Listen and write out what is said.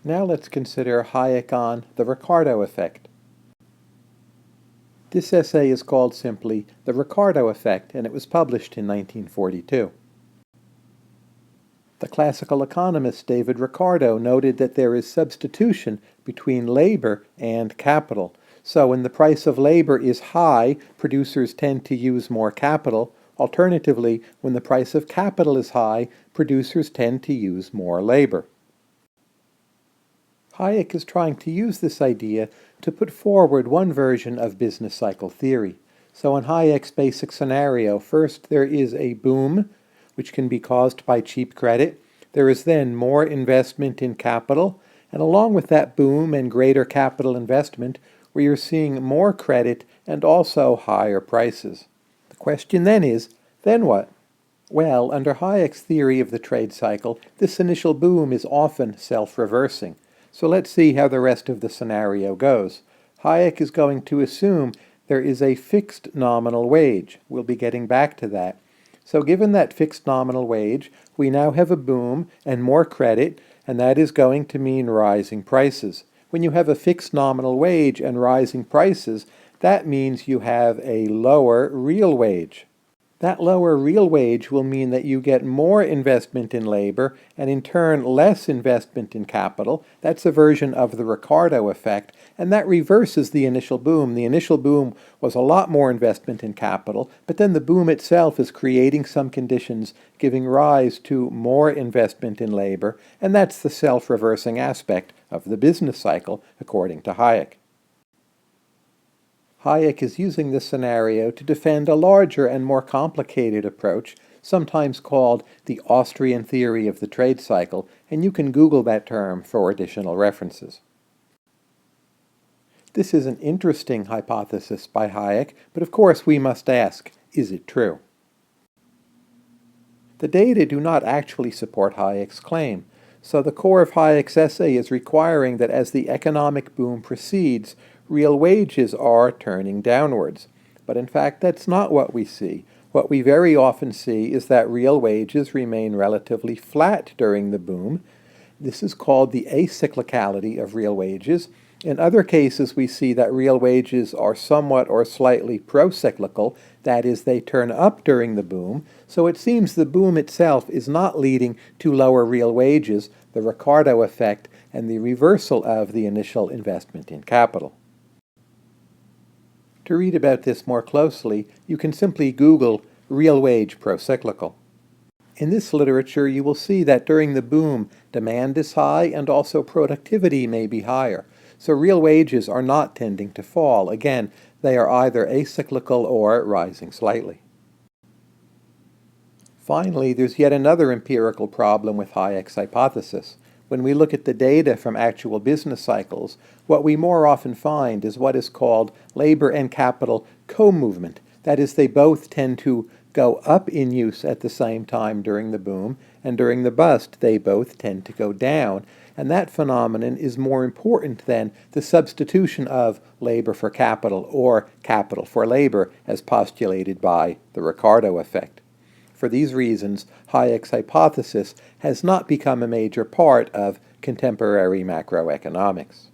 Now let's consider Hayek on the Ricardo Effect. This essay is called simply The Ricardo Effect, and it was published in 1942. The classical economist David Ricardo noted that there is substitution between labor and capital. So when the price of labor is high, producers tend to use more capital. Alternatively, when the price of capital is high, producers tend to use more labor. Hayek is trying to use this idea to put forward one version of business cycle theory. So in Hayek's basic scenario, first there is a boom, which can be caused by cheap credit. There is then more investment in capital, and along with that boom and greater capital investment, we are seeing more credit and also higher prices. The question then is, then what? Well, under Hayek's theory of the trade cycle, this initial boom is often self-reversing. So let's see how the rest of the scenario goes. Hayek is going to assume there is a fixed nominal wage. We'll be getting back to that. So given that fixed nominal wage, we now have a boom and more credit, and that is going to mean rising prices. When you have a fixed nominal wage and rising prices, that means you have a lower real wage. That lower real wage will mean that you get more investment in labor and in turn less investment in capital. That's a version of the Ricardo effect, and that reverses the initial boom. The initial boom was a lot more investment in capital, but then the boom itself is creating some conditions giving rise to more investment in labor, and that's the self-reversing aspect of the business cycle, according to Hayek. Hayek is using this scenario to defend a larger and more complicated approach, sometimes called the Austrian theory of the trade cycle, and you can Google that term for additional references. This is an interesting hypothesis by Hayek, but of course we must ask, is it true? The data do not actually support Hayek's claim, so the core of Hayek's essay is requiring that as the economic boom proceeds, real wages are turning downwards. But in fact, that's not what we see. What we very often see is that real wages remain relatively flat during the boom. This is called the acyclicality of real wages. In other cases, we see that real wages are somewhat or slightly procyclical, that is, they turn up during the boom. So it seems the boom itself is not leading to lower real wages, the Ricardo effect, and the reversal of the initial investment in capital. To read about this more closely, you can simply Google real wage procyclical. In this literature, you will see that during the boom, demand is high and also productivity may be higher. So real wages are not tending to fall. Again, they are either acyclical or rising slightly. Finally, there's yet another empirical problem with Hayek's hypothesis. When we look at the data from actual business cycles, what we more often find is what is called labor and capital comovement. That is, they both tend to go up in use at the same time during the boom, and during the bust they both tend to go down. And that phenomenon is more important than the substitution of labor for capital or capital for labor as postulated by the Ricardo effect. For these reasons, Hayek's hypothesis has not become a major part of contemporary macroeconomics.